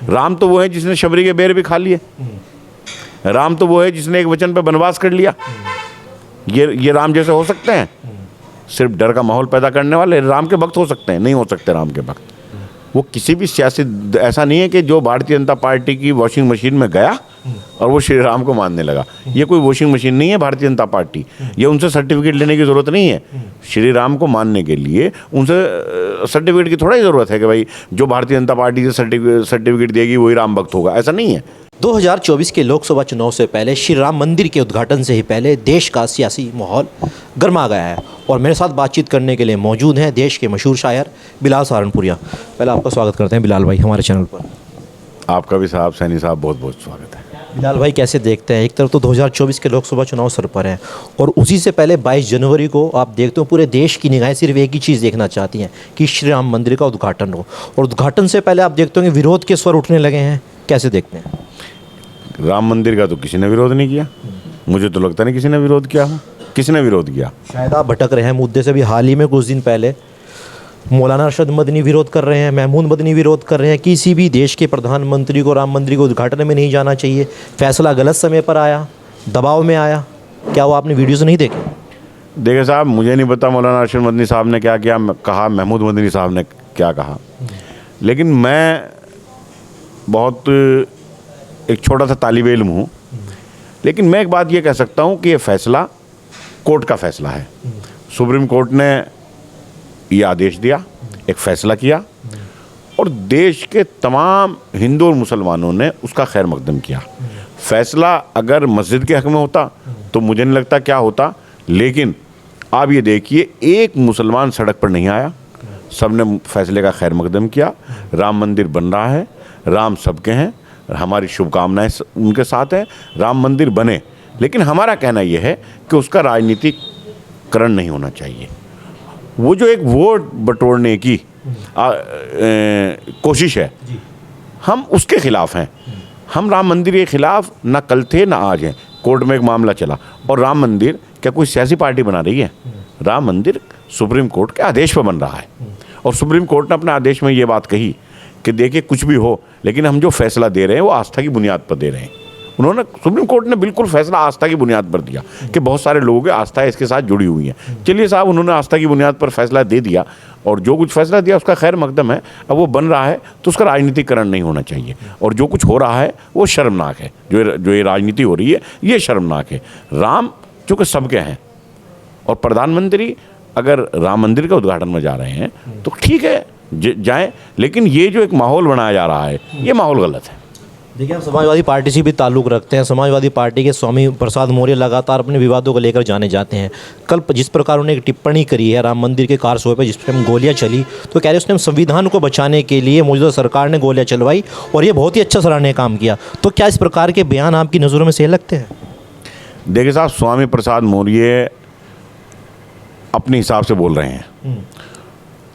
राम तो वो है जिसने शबरी के बेर भी खा लिए। राम तो वो है जिसने एक वचन पर वनवास कर लिया। ये राम जैसे हो सकते हैं? सिर्फ डर का माहौल पैदा करने वाले राम के भक्त हो सकते हैं? नहीं हो सकते राम के भक्त। वो किसी भी सियासी, ऐसा नहीं है कि जो भारतीय जनता पार्टी की वॉशिंग मशीन में गया और वो श्री राम को मानने लगा। ये कोई वॉशिंग मशीन नहीं है भारतीय जनता पार्टी। ये उनसे सर्टिफिकेट लेने की ज़रूरत नहीं है। श्री राम को मानने के लिए उनसे सर्टिफिकेट की थोड़ा ही ज़रूरत है कि भाई जो भारतीय जनता पार्टी से सर्टिफिकेट देगी वही राम भक्त होगा, ऐसा नहीं है। 2024 के लोकसभा चुनाव से पहले श्री राम मंदिर के उद्घाटन से ही पहले देश का सियासी माहौल गर्मा गया है और मेरे साथ बातचीत करने के लिए मौजूद हैं देश के मशहूर शायर बिलाल सहारनपुरिया। पहले आपका स्वागत करते हैं बिलाल भाई हमारे चैनल पर। आपका भी साहब, सैनी साहब, बहुत बहुत स्वागत है। बिलाल भाई कैसे देखते हैं, एक तरफ तो 2024 के लोकसभा चुनाव सर पर हैं और उसी से पहले 22 जनवरी को आप देखते हो पूरे देश की निगाहें सिर्फ एक ही चीज़ देखना चाहती हैं कि श्री राम मंदिर का उद्घाटन हो, और उद्घाटन से पहले आप देखते हो कि विरोध के स्वर उठने लगे हैं। कैसे देखते हैं? राम मंदिर का तो किसी ने विरोध नहीं किया। मुझे तो लगता नहीं किसी ने विरोध किया हो। किसने विरोध किया? शायद आप भटक रहे हैं मुद्दे से भी। हाल ही में कुछ दिन पहले मौलाना अरशद मदनी विरोध कर रहे हैं, महमूद मदनी विरोध कर रहे हैं। किसी भी देश के प्रधानमंत्री को राम मंदिर के उद्घाटन में नहीं जाना चाहिए। फैसला गलत समय पर आया, दबाव में आया। क्या वो आपने वीडियोज़ नहीं देखे? देखिए साहब, मुझे नहीं पता मौलाना अरशद मदनी साहब ने क्या क्या कहा, महमूद मदनी साहब ने क्या कहा, लेकिन मैं बहुत एक छोटा सा तालिब इल्म हूँ। लेकिन मैं एक बात ये कह सकता हूँ कि ये फैसला कोर्ट का फैसला है। सुप्रीम कोर्ट ने ये आदेश दिया, एक फ़ैसला किया और देश के तमाम हिंदू और मुसलमानों ने उसका खैर मकदम किया। फ़ैसला अगर मस्जिद के हक़ में होता तो मुझे नहीं लगता क्या होता, लेकिन आप ये देखिए एक मुसलमान सड़क पर नहीं आया, सब ने फ़ैसले का खैर मकदम किया। राम मंदिर बन रहा है, राम सबके हैं, हमारी शुभकामनाएं उनके साथ हैं, राम मंदिर बने। लेकिन हमारा कहना यह है कि उसका राजनीतिकरण नहीं होना चाहिए। वो जो एक वोट बटोरने की कोशिश है, हम उसके ख़िलाफ़ हैं। हम राम मंदिर के ख़िलाफ़ ना कल थे ना आज हैं। कोर्ट में एक मामला चला और राम मंदिर क्या कोई सियासी पार्टी बना रही है? राम मंदिर सुप्रीम कोर्ट के आदेश पर बन रहा है और सुप्रीम कोर्ट ने अपने आदेश में ये बात कही कि देखिए कुछ भी हो, लेकिन हम जो फैसला दे रहे हैं वो आस्था की बुनियाद पर दे रहे हैं। उन्होंने, सुप्रीम कोर्ट ने बिल्कुल फैसला आस्था की बुनियाद पर दिया कि बहुत सारे लोगों की आस्था इसके साथ जुड़ी हुई है। चलिए साहब, उन्होंने आस्था की बुनियाद पर फैसला दे दिया और जो कुछ फैसला दिया उसका खैर मकदम है। अब वो बन रहा है तो उसका राजनीतिकरण नहीं होना चाहिए और जो कुछ हो रहा है वो शर्मनाक है। जो ये राजनीति हो रही है ये शर्मनाक है। राम चूँकि सबके हैं और प्रधानमंत्री अगर राम मंदिर का उद्घाटन में जा रहे हैं तो ठीक है जाएं, लेकिन ये जो एक माहौल बनाया जा रहा है ये माहौल गलत है। देखिए, हम समाजवादी पार्टी से भी ताल्लुक़ रखते हैं। समाजवादी पार्टी के स्वामी प्रसाद मौर्य लगातार अपने विवादों को लेकर जाने जाते हैं। कल जिस प्रकार उन्होंने एक टिप्पणी करी है राम मंदिर के कार शो पर, जिस पर हम गोलियाँ चली, तो कह रहे उसने संविधान को बचाने के लिए मौजूदा सरकार ने गोलियाँ चलवाई और ये बहुत ही अच्छा सराहनीय काम किया। तो क्या इस प्रकार के बयान आपकी नज़रों में सही लगते हैं? देखिए साहब, स्वामी प्रसाद मौर्य अपने हिसाब से बोल रहे हैं।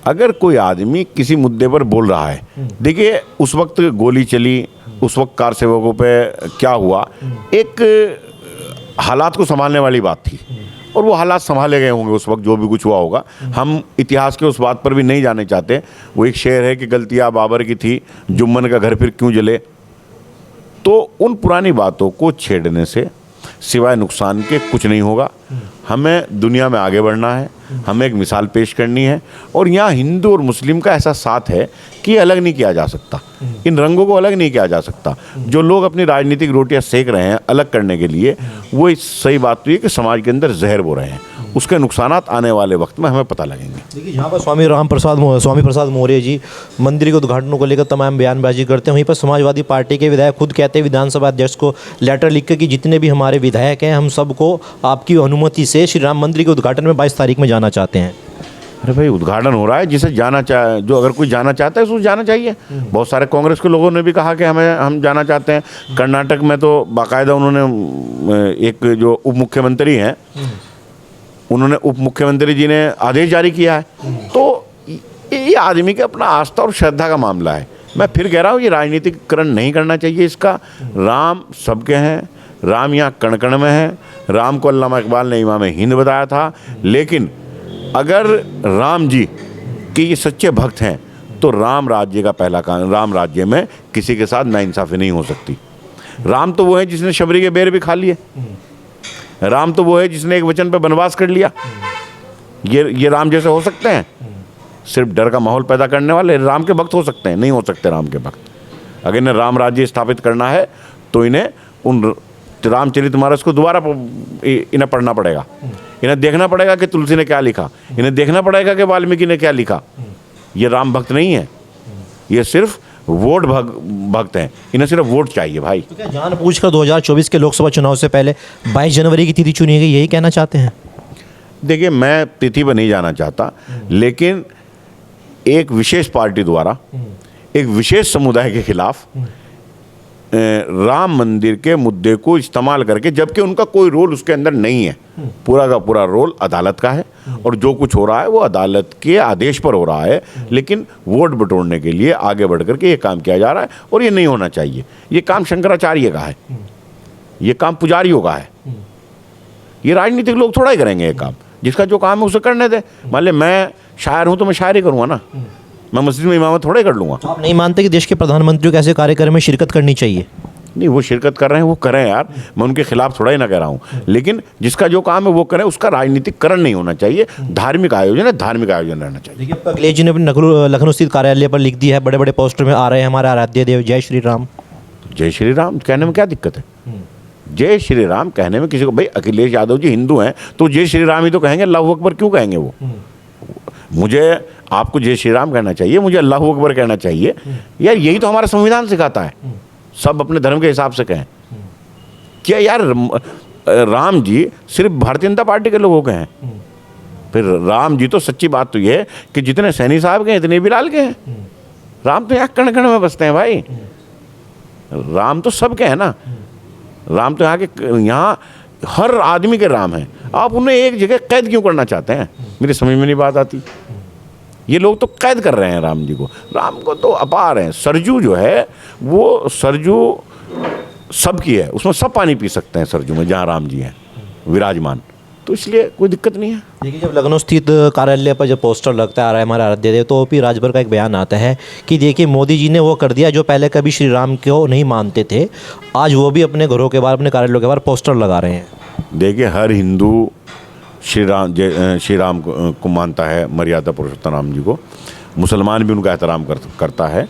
अगर कोई आदमी किसी मुद्दे पर बोल रहा है, देखिए उस वक्त गोली चली, उस वक्त कार सेवकों पे क्या हुआ, एक हालात को संभालने वाली बात थी और वो हालात संभाले गए होंगे उस वक्त जो भी कुछ हुआ होगा। हम इतिहास के उस बात पर भी नहीं जाने चाहते। वो एक शेर है कि गलतियाँ बाबर की थी, जुम्मन का घर फिर क्यों जले। तो उन पुरानी बातों को छेड़ने से सिवाय नुकसान के कुछ नहीं होगा। हमें दुनिया में आगे बढ़ना है, हमें एक मिसाल पेश करनी है और यहाँ हिंदू और मुस्लिम का ऐसा साथ है कि अलग नहीं किया जा सकता। इन रंगों को अलग नहीं किया जा सकता। जो लोग अपनी राजनीतिक रोटियां सेक रहे हैं अलग करने के लिए, वो इस सही बात तो ये कि समाज के अंदर जहर बो रहे हैं। उसके नुकसानात आने वाले वक्त में हमें पता लगेंगे। देखिए, यहाँ पर स्वामी प्रसाद मौर्य जी मंदिर के उद्घाटनों को लेकर तमाम बयानबाजी करते हैं। वहीं पर समाजवादी पार्टी के विधायक खुद कहते हैं विधानसभा अध्यक्ष को लेटर लिख के कि जितने भी हमारे विधायक हैं हम सबको आपकी अनुमति से श्री राम मंदिर के उद्घाटन में 22 तारीख में जाना चाहते हैं। अरे भाई, उद्घाटन हो रहा है, जिसे जाना चाहे, जो अगर कोई जाना चाहता है उसको जाना चाहिए। बहुत सारे कांग्रेस के लोगों ने भी कहा कि हम जाना चाहते हैं। कर्नाटक में तो बाकायदा उन्होंने एक जो उप मुख्यमंत्री हैं, उन्होंने उप मुख्यमंत्री जी ने आदेश जारी किया है। तो ये आदमी के अपना आस्था और श्रद्धा का मामला है। मैं फिर कह रहा हूँ ये राजनीतिकरण नहीं करना चाहिए इसका। राम सबके हैं, राम यहाँ कण कण में है। राम को अल्लामा इकबाल ने इमाम हिंद बताया था। लेकिन अगर राम जी के ये सच्चे भक्त हैं तो राम राज्य का पहला कानून, राम राज्य में किसी के साथ नाइंसाफ़ी नहीं हो सकती। राम तो वो है जिसने शबरी के बेर भी खा लिए, राम तो वो है जिसने एक वचन पे वनवास कर लिया। ये राम जैसे हो सकते हैं? सिर्फ डर का माहौल पैदा करने वाले राम के भक्त हो सकते हैं? नहीं हो सकते राम के भक्त। अगर इन्हें राम राज्य स्थापित करना है तो इन्हें उन रामचरितमानस को दोबारा इन्हें पढ़ना पड़ेगा, इन्हें देखना पड़ेगा कि तुलसी ने क्या लिखा, इन्हें देखना पड़ेगा कि वाल्मीकि ने क्या लिखा। ये राम भक्त नहीं है, ये सिर्फ वोट भक्त हैं, इन्हें सिर्फ वोट चाहिए भाई। तो क्या जानबूझकर 2024 के लोकसभा चुनाव से पहले 22 जनवरी की तिथि चुनी गई, यही कहना चाहते हैं? देखिए, मैं तिथि पर नहीं जाना चाहता, लेकिन एक विशेष पार्टी द्वारा एक विशेष समुदाय के खिलाफ राम मंदिर के मुद्दे को इस्तेमाल करके, जबकि उनका कोई रोल उसके अंदर नहीं है, पूरा का पूरा रोल अदालत का है और जो कुछ हो रहा है वो अदालत के आदेश पर हो रहा है, लेकिन वोट बटोरने के लिए आगे बढ़ करके ये काम किया जा रहा है और ये नहीं होना चाहिए। ये काम शंकराचार्य का है, ये काम पुजारियों का है, ये राजनीतिक लोग थोड़ा ही करेंगे ये काम। जिसका जो काम है उसे करने दे। मान ले मैं शायर हूँ तो मैं शायरी करूँगा ना, मैं मस्जिद में इमामत थोड़ा ही कर लूँगा। तो आप नहीं मानते कि देश के प्रधानमंत्री को ऐसे कार्यक्रम में शिरकत करनी चाहिए? नहीं, वो शिरकत कर रहे हैं वो करें यार, मैं उनके खिलाफ थोड़ा ही ना कह रहा हूँ, लेकिन जिसका जो काम है वो करें, उसका राजनीतिकरण नहीं होना चाहिए। धार्मिक आयोजन है, धार्मिक आयोजन रहना चाहिए। देखिए, अखिलेश जी ने अपने लखनऊ स्थित कार्यालय पर लिख दिया है, बड़े बड़े पोस्टर में आ रहे हैं हमारे आराध्य देव जय श्री राम। जय श्री राम कहने में क्या दिक्कत है? जय श्री राम कहने में किसी को, भाई अखिलेश यादव जी हिंदू हैं तो जय श्री राम ही तो कहेंगे, अल्लाह अकबर क्यों कहेंगे वो? मुझे आपको जय श्री राम कहना चाहिए, मुझे अल्लाह अकबर कहना चाहिए यार, यही तो हमारा संविधान सिखाता है, सब अपने धर्म के हिसाब से कहें। क्या यार राम जी सिर्फ भारतीय जनता पार्टी के लोगों के हैं? फिर राम जी तो, सच्ची बात तो ये है कि जितने सैनी साहब के हैं इतने बिलाल के हैं। राम तो यहाँ कण कण में बसते हैं भाई, राम तो सबके हैं ना, राम तो यहाँ हर आदमी के राम हैं। आप उन्हें एक जगह कैद क्यों करना चाहते हैं? मेरी समझ में नहीं बात आती। ये लोग तो कैद कर रहे हैं राम जी को, राम को तो अपार है। सरजू जो है वो सरजू सबकी है, उसमें सब पानी पी सकते हैं सरजू में, जहाँ राम जी हैं विराजमान, तो इसलिए कोई दिक्कत नहीं है। देखिए, जब लखनऊ स्थित कार्यालय पर जब पोस्टर लगता आ रहा है हमारा आराध्य देव, तो ओपी राजभर का एक बयान आता है कि देखिए मोदी जी ने वो कर दिया जो पहले कभी श्री राम को नहीं मानते थे, आज वो भी अपने घरों के बाहर, अपने कार्यालयों के बाहर पोस्टर लगा रहे हैं। देखिए, हर हिंदू श्री राम को मानता है, मर्यादा पुरुषोत्तम राम जी को, मुसलमान भी उनका एहतराम करता है,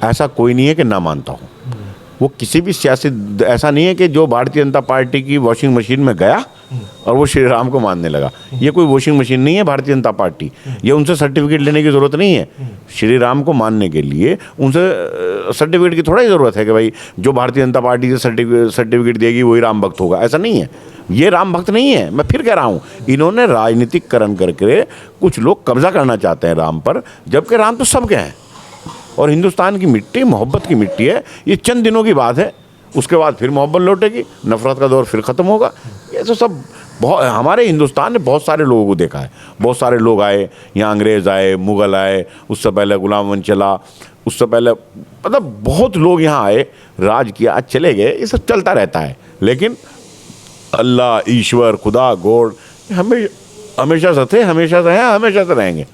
ऐसा कोई नहीं है कि ना मानता हो। वो किसी भी सियासी, ऐसा नहीं है कि जो भारतीय जनता पार्टी की वॉशिंग मशीन में गया और वो श्री राम को मानने लगा। ये कोई वॉशिंग मशीन नहीं है भारतीय जनता पार्टी, ये उनसे सर्टिफिकेट लेने की ज़रूरत नहीं है। श्री राम को मानने के लिए उनसे सर्टिफिकेट की थोड़ा ही ज़रूरत है कि भाई जो भारतीय जनता पार्टी से सर्टिफिकेट देगी वही राम भक्त होगा, ऐसा नहीं है। ये राम भक्त नहीं है, मैं फिर कह रहा हूँ, इन्होंने राजनीतिकरण करके कुछ लोग कब्जा करना चाहते हैं राम पर, जबकि राम तो सबके हैं और हिंदुस्तान की मिट्टी मोहब्बत की मिट्टी है। ये चंद दिनों की बात है, उसके बाद फिर मोहब्बत लौटेगी, नफरत का दौर फिर ख़त्म होगा। ये तो सब बहुत, हमारे हिंदुस्तान ने बहुत सारे लोगों को देखा है, बहुत सारे लोग आए यहाँ, अंग्रेज़ आए, मुग़ल आए, उससे पहले गुलाम वंश चला, उससे पहले मतलब बहुत लोग यहाँ आए, राज किया, आज चले गए, ये सब चलता रहता है। लेकिन अल्लाह, ईश्वर, खुदा, गॉड हमेशा से थे, हमेशा से हैं, हमेशा से रहेंगे।